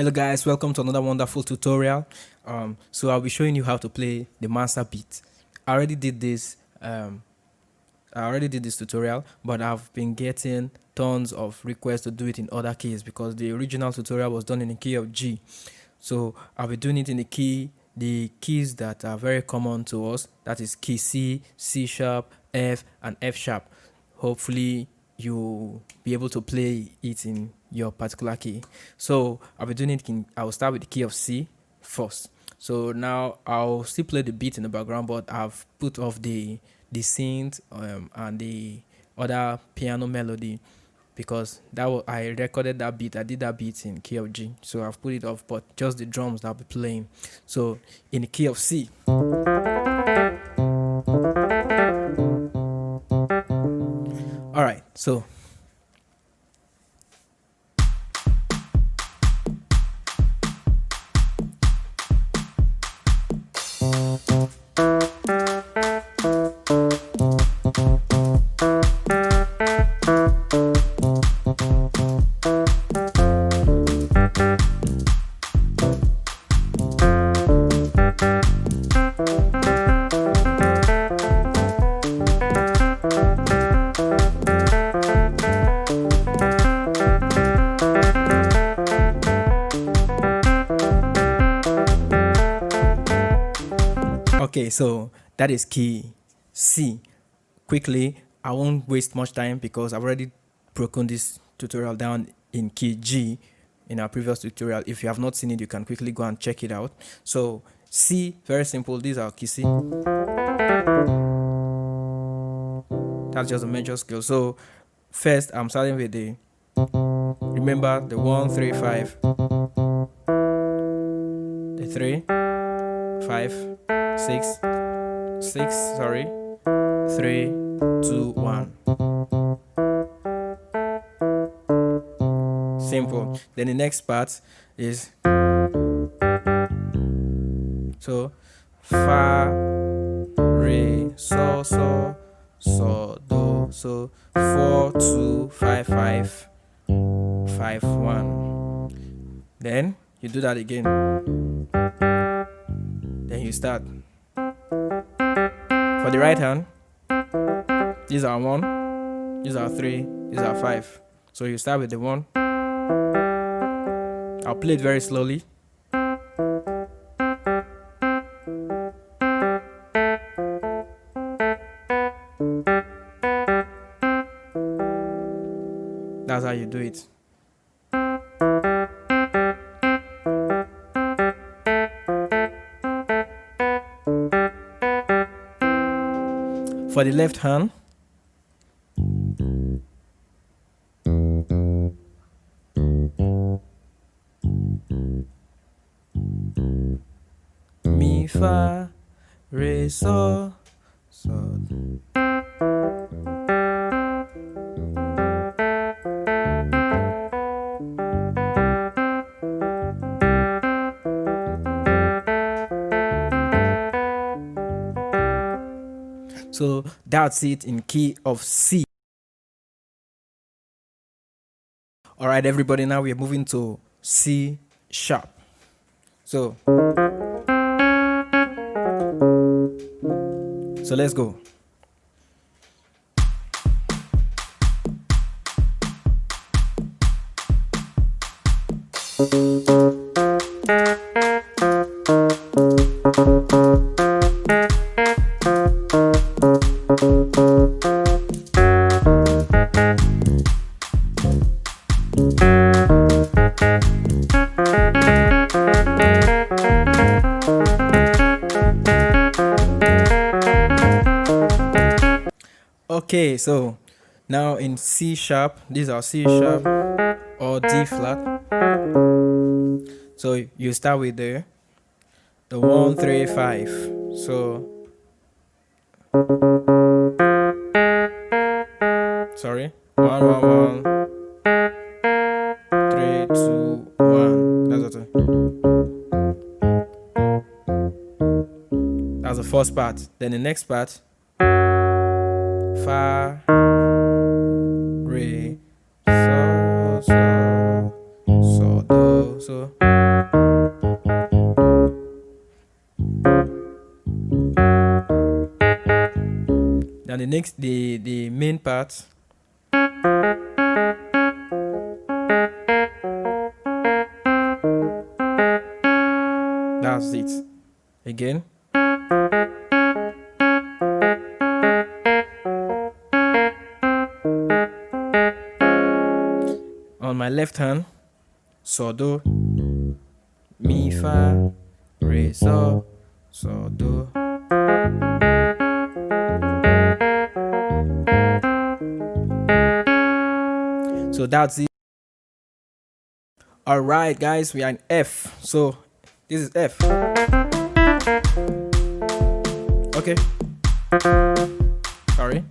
Hello guys, welcome to another wonderful tutorial. So I'll be showing you how to play the Mansa beat. I already did this. I already did this tutorial, but I've been getting tons of requests to do it in other keys because the original tutorial was done in the key of G. So I'll be doing it in the keys that are very common to us. That is key C, C sharp, F, and F sharp. Hopefully you'll be able to play it in your particular key. So I'll be doing it I'll start with the key of C first. So now I'll still play the beat in the background, but I've put off the synth and the other piano melody because I recorded that beat. I did that beat in key of G, so I've put it off, but just the drums that I'll be playing. So in the key of C. All right, so okay, so that is key C. Quickly, I won't waste much time because I've already broken this tutorial down in key G in our previous tutorial. If you have not seen it, you can quickly go and check it out. So C, very simple. These are key C. That's just a major scale. So first, I'm starting with remember the 1, 3, 5, the 3, 5, 6, 3, 2, 1. Simple. Then the next part is so fa, re, so, do. So 4, 2, 5, 5, 5, 1. Then you do that again. Then you start. For the right hand, these are 1, these are 3, these are 5. So you start with the 1. I'll play it very slowly. That's how you do it. For the left hand, mi, fa, re, so. So that's it in key of C. All right, everybody, now we're moving to C sharp. So let's go. Okay, so now in C sharp, these are C sharp or D flat. So you start with the 1, 3, 5. So sorry, 1, 1, 1, 3, 2, 1. That's the first part. Then the next part, fa, re, so, do. So Now the main part. That's it. Again. On my left hand, so do, mi fa, re so do. So that's it. All right, guys, we are in F. So this is F. Okay. Sorry.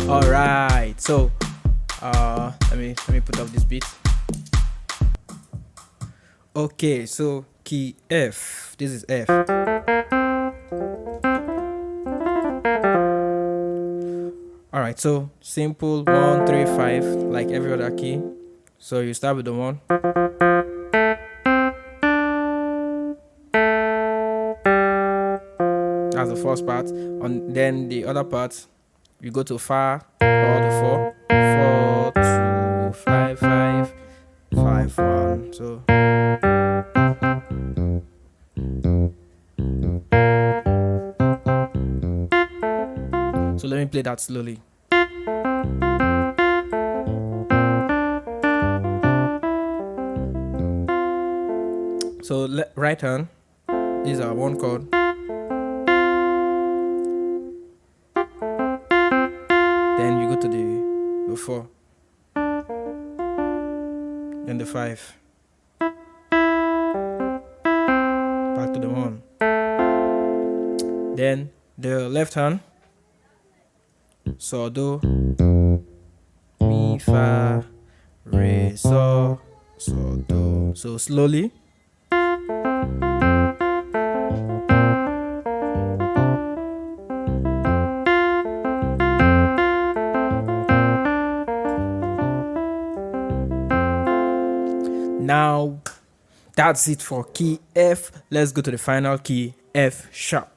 Alright, so let me put up this beat. Okay, so key F. This is F. Alright, so simple 1, 3, 5, like every other key. So you start with the 1. That's the first part. And then the other part, you go to Fa or the 4. 4, 2, 5, 5, 5, 1. So let me play that slowly. So right hand, these are 1 chord. Then you go to the 4. Then the 5. Back to the 1. Then the left hand, so do, mi fa, re so do. So slowly. Now that's it for key F. Let's go to the final key, F sharp.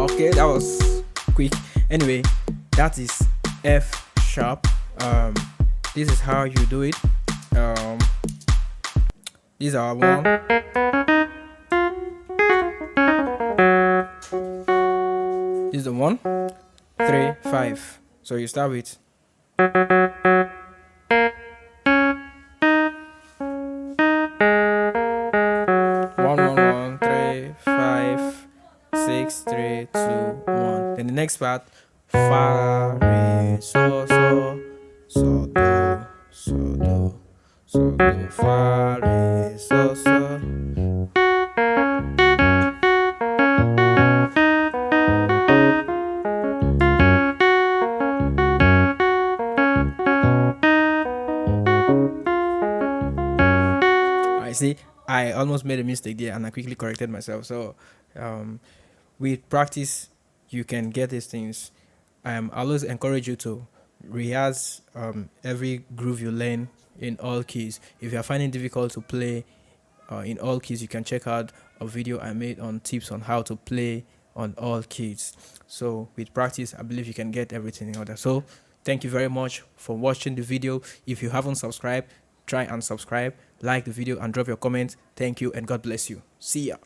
Okay, that was quick. Anyway, that is F sharp. This is how you do it. These are 1. This is the 1, 3, 5. So you start with 1, 1, 1, 3, 5, 6, 3, 2, 1. Then the next part, fa, re, so do, fa, re, so. I see, I almost made a mistake there and I quickly corrected myself. So with practice, you can get these things. I always encourage you to rehearse every groove you learn in all keys. If you are finding it difficult to play in all keys, you can check out a video I made on tips on how to play on all keys. So with practice, I believe you can get everything in order. So thank you very much for watching the video. If you haven't subscribed, try and subscribe, like the video and drop your comments. Thank you and God bless you. See ya.